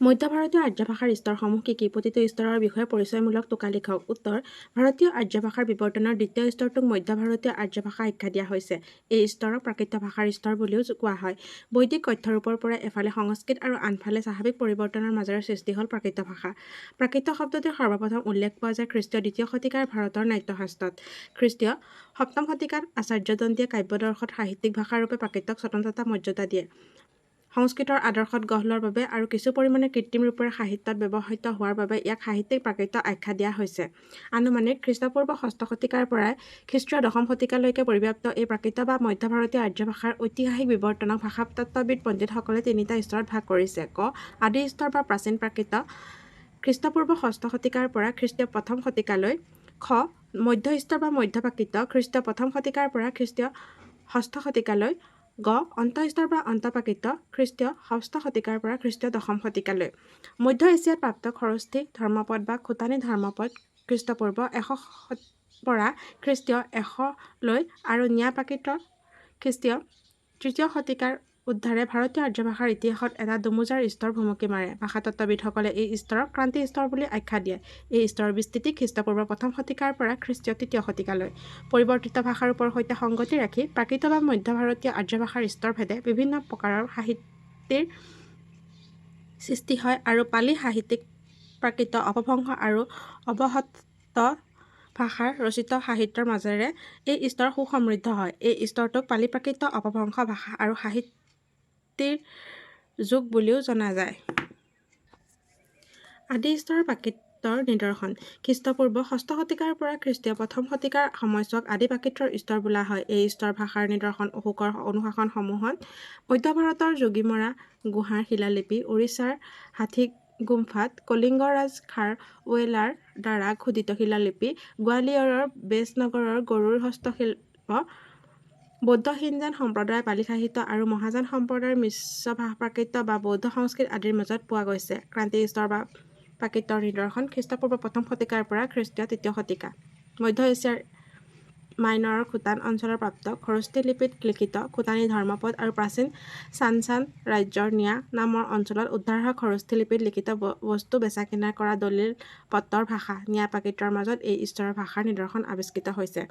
মধ্য ভাৰতীয় আৰ্য ভাষাৰ স্তৰসমূহ কি কি? প্ৰতিটো স্তৰৰ বিষয়ে পৰিচয়মূলক টোকা লিখক। উত্তৰ: ভাৰতীয় আৰ্য ভাষাৰ বিৱৰ্তনৰ দ্বিতীয় স্তৰটোক মধ্য ভাৰতীয় আৰ্য ভাষা আখ্যা দিয়া হৈছে। এই স্তৰক প্ৰাকৃত ভাষাৰ স্তৰ বুলিও কোৱা হয়। বৈদিক কথ্যৰূপৰ পৰা এফালে সংস্কৃত আৰু আনফালে স্বাভাৱিক পৰিৱৰ্তনৰ মাজেৰে সৃষ্টি হ'ল প্ৰাকৃত ভাষা। প্ৰাকৃত শব্দটিৰ সৰ্বপ্ৰথম উল্লেখ পোৱা যায় খ্ৰীষ্টীয় ২য় শতিকাৰ ভাৰতৰ নাট্যশাস্ত্ৰত। খ্ৰীষ্টীয় ৭ম শতিকাত আচাৰ্যদন্তীয়ে কাব্যদৰ্শত সাহিত্যিক ভাষাৰূপে প্ৰাকৃতক স্বতন্ত্ৰতা মৰ্যাদা দিয়ে। সংস্কৃতৰ আদৰ্শত গঢ় লোৱাৰ বাবে আৰু কিছু পৰিমাণে কৃত্ৰিম ৰূপেৰে সাহিত্যত ব্যৱহৃত হোৱাৰ বাবে ইয়াক সাহিত্যিক প্ৰাকৃত আখ্যা দিয়া হৈছে। আনুমানিক খ্ৰীষ্টপূৰ্ব ৬ষ্ঠ শতিকাৰ পৰাই খ্ৰীষ্টীয় ১০ম শতিকালৈকে পৰিব্যাপ্ত এই প্ৰাকৃত বা মধ্য ভাৰতীয় আৰ্য ভাষাৰ ঐতিহাসিক বিৱৰ্তনক ভাষাতত্ত্ববিদ পণ্ডিতসকলে তিনিটা স্তৰত ভাগ কৰিছে। ক. আদি স্তৰ বা প্ৰাচীন প্ৰাকৃত খ্ৰীষ্টপূৰ্ব ৬ষ্ঠ শতিকাৰ পৰা খ্ৰীষ্টীয় ১ম শতিকালৈ। খ. মধ্য স্তৰ বা মধ্য প্ৰাকৃত খ্ৰীষ্টীয় ১ম শতিকাৰ পৰা খ্ৰীষ্টীয় ৬ষ্ঠ শতিকালৈ। গ. অন্ত স্তৰ বা অন্ত প্ৰাকৃত খ্ৰীষ্টীয় ৬ষ্ঠ শতিকাৰ পৰা খ্ৰীষ্টীয় ১০ম শতিকালৈ। মধ্য এছিয়াত প্ৰাপ্ত খৰস্থী ধৰ্মপদ বা খোটানী ধৰ্মপদ খ্ৰীষ্টপূৰ্ব ১০০ পৰা খ্ৰীষ্টীয় ১০০লৈ আৰু ন্যায় প্ৰাকৃত খ্ৰীষ্টীয় ৩য় শতিকাৰ উদ্ধাৰে ভাৰতীয় আৰ্য ভাষাৰ ইতিহাসত এটা দুমোজাৰ স্তৰ ভুমুকি মাৰে। ভাষাতত্ত্ববিদসকলে এই স্তৰক ক্ৰান্তি স্তৰ বুলি আখ্যা দিয়ে। এই স্তৰৰ বিস্তৃতি খ্ৰীষ্টপূৰ্ব ১ম শতিকাৰ পৰা খ্ৰীষ্টীয় ৩য় শতিকালৈ। পৰিৱৰ্তিত ভাষাৰূপৰ সৈতে সংগতি ৰাখি প্ৰাকৃত বা মধ্য ভাৰতীয় আৰ্য ভাষাৰ স্তৰভেদে বিভিন্ন প্ৰকাৰৰ সাহিত্যৰ সৃষ্টি হয় আৰু পালি সাহিত্যিক প্ৰাকৃত অপভ্ৰংশ আৰু অৱহট্ট ভাষাৰ ৰচিত সাহিত্যৰ মাজেৰে এই স্তৰ সুসমৃদ্ধ হয়। এই স্তৰটোক পালি প্ৰাকৃত অপভ্ৰংশ ভাষা আৰু সাহিত্যৰ যুগ বুলিও জনা যায়। আদি স্তৰৰ প্ৰাকৃতৰ নিদৰ্শন: খ্ৰীষ্টপূৰ্ব ৬ষ্ঠ শতিকাৰ পৰা খ্ৰীষ্টীয় ১ম শতিকাৰ সময়ছোৱাক আদি প্ৰাকৃতৰ স্তৰ বোলা হয়। এই স্তৰ ভাষাৰ নিদৰ্শন অশোকৰ অনুশাসনসমূহত, মধ্য ভাৰতৰ যোগীমৰা গুহাৰ শিলালিপি, উৰিষ্যাৰ হাথীগুম্ফাত, কলিংগ ৰাজ খাৰৱেলাৰ দ্বাৰা খোদিত শিলালিপি, গোৱালিয়ৰৰ বেজনগৰৰ গৰুড় হস্তশিল্প, বৌদ্ধ হীনযান সম্প্ৰদায়ৰ পালি সাহিত্য আৰু মহাযান সম্প্ৰদায়ৰ মিশ্ৰ প্ৰাকৃত বা বৌদ্ধ সংস্কৃত আদিৰ মাজত পোৱা গৈছে। ক্ৰান্তি স্তৰ বা প্ৰাকৃতৰ নিদৰ্শন: খ্ৰীষ্টপূৰ্ব ১ম শতিকাৰ পৰা খ্ৰীষ্টীয় ৩য় শতিকা। মধ্য এছিয়াৰ মাইনৰৰ খোটান অঞ্চলৰ প্ৰাপ্ত খৰস্থী লিপিত লিখিত খোটানী ধৰ্মপদ আৰু প্ৰাচীন চানচান ৰাজ্যৰ নিয়া নামৰ অঞ্চলত উদ্ধাৰ হোৱা খৰস্থী লিপিত লিখিত বস্তু বেচা-কিনা কৰা দলিল পত্ৰৰ ভাষা। ন্যায় প্ৰাকৃতৰ মাজত এই স্তৰৰ ভাষাৰ নিদৰ্শন আৱিষ্কৃত হৈছে।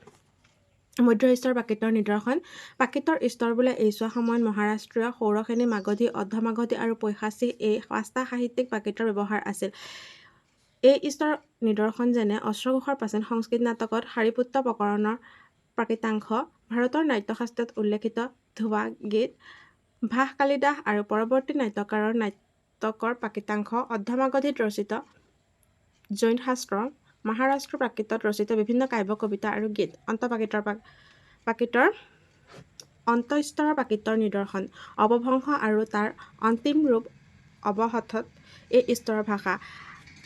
মধ্য স্তৰ প্ৰাকৃতৰ নিদৰ্শন: প্ৰাকৃতৰ স্তৰ বোলে এইছোৱা সময়ত মহাৰাষ্ট্ৰীয়, সৌৰসেনী, মাগধী, অৰ্ধ-মাগধী আৰু পৈশাচিক এই ৫টা সাহিত্যিক প্ৰাকৃতৰ ব্যৱহাৰ আছিল। এই স্তৰৰ নিদৰ্শন যেনে অশ্ৰঘোষৰ প্ৰাচীন সংস্কৃত নাটকত সাৰিপুত্ত প্ৰকৰণৰ প্ৰাকৃতাংশ, ভাৰতৰ নাট্যশাস্ত্ৰত উল্লেখিত ধোৱা গীত, ভাস কালিদাস আৰু পৰৱৰ্তী নাট্যকাৰৰ নাটকৰ প্ৰাকৃতাংশ, অৰ্ধ-মাগধীত ৰচিত জৈন শাস্ত্ৰ, মহাৰাষ্ট্ৰৰ প্ৰাকৃতত ৰচিত বিভিন্ন কাব্য কবিতা আৰু গীত। অন্ত স্তৰৰ প্ৰাকৃতৰ নিদৰ্শন: অপভ্ৰংশ আৰু তাৰ অন্তিম ৰূপ অৱহট্ট এই স্তৰৰ ভাষা।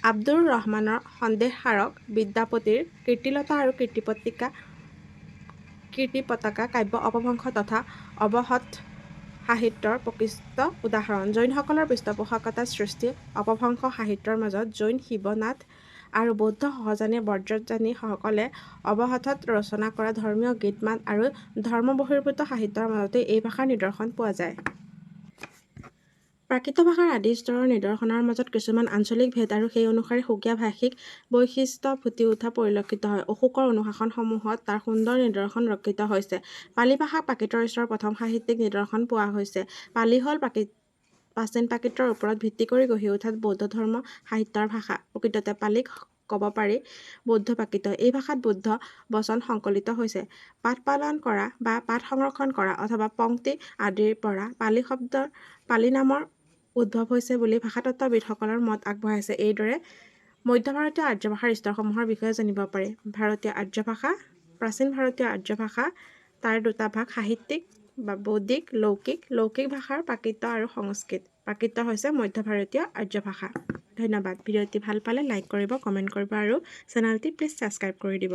আব্দুৰ ৰহমানৰ সন্দেহহাৰক, বিদ্যাপতিৰ কীৰ্তিলতা আৰু কীৰ্তিপতাকা কাব্য অপভ্ৰংশ তথা অৱহট্ট সাহিত্যৰ প্ৰকৃষ্ট উদাহৰণ। জৈনসকলৰ পৃষ্ঠপোষকতাত সৃষ্ট অপভ্ৰংশ সাহিত্যৰ মাজত জৈন শিৱনাথ আৰু বৌদ্ধ সহজানী ব্ৰজযানীসকলে অৱহট্টত ৰচনা কৰা ধৰ্মীয় গীত-মাত আৰু ধৰ্মবহিৰ্ভূত সাহিত্যৰ মাজতো এই ভাষাৰ নিদৰ্শন পোৱা যায়। প্ৰাকৃত ভাষাৰ আদি স্তৰৰ নিদৰ্শনৰ মাজত কিছুমান আঞ্চলিক ভেদ আৰু সেই অনুসাৰে সুকীয়া ভাষিক বৈশিষ্ট্য ফুটি উঠা পৰিলক্ষিত হয়। অশোকৰ অনুশাসনসমূহত তাৰ সুন্দৰ নিদৰ্শন ৰক্ষিত হৈছে। পালি ভাষাক প্ৰাকৃতৰ স্তৰৰ প্ৰথম সাহিত্যিক নিদৰ্শন পোৱা হৈছে। পালি হ'ল প্ৰাচীন প্ৰাকৃতৰ ওপৰত ভিত্তি কৰি গঢ়ি উঠা বৌদ্ধ ধৰ্ম সাহিত্যৰ ভাষা। প্ৰকৃততে পালিক ক'ব পাৰি বৌদ্ধ প্ৰাকৃত। এই ভাষাত বৌদ্ধ বচন সংকলিত হৈছে। পাঠ পালন কৰা বা পাঠ সংৰক্ষণ কৰা অথবা পংক্তি আদিৰ পৰা পালি নামৰ উদ্ভৱ হৈছে বুলি ভাষাতত্ত্ববিদসকলৰ মত আগবঢ়াইছে। এইদৰে মধ্য ভাৰতীয় আৰ্য ভাষাৰ স্তৰসমূহৰ বিষয়ে জানিব পাৰি। ভাৰতীয় আৰ্য ভাষা: প্ৰাচীন ভাৰতীয় আৰ্য ভাষা, তাৰ দুটা ভাগ সাহিত্যিক বা বৌদ্ধিক, লৌকিক। লৌকিক ভাষাৰ প্ৰাকৃত আৰু সংস্কৃত। প্ৰাকৃত হৈছে মধ্য ভাৰতীয় আৰ্য ভাষা। ধন্যবাদ। ভিডিঅ'টি ভাল পালে লাইক কৰিব, কমেণ্ট কৰিব আৰু চেনেলটি প্লিজ ছাবস্ক্ৰাইব কৰি দিব।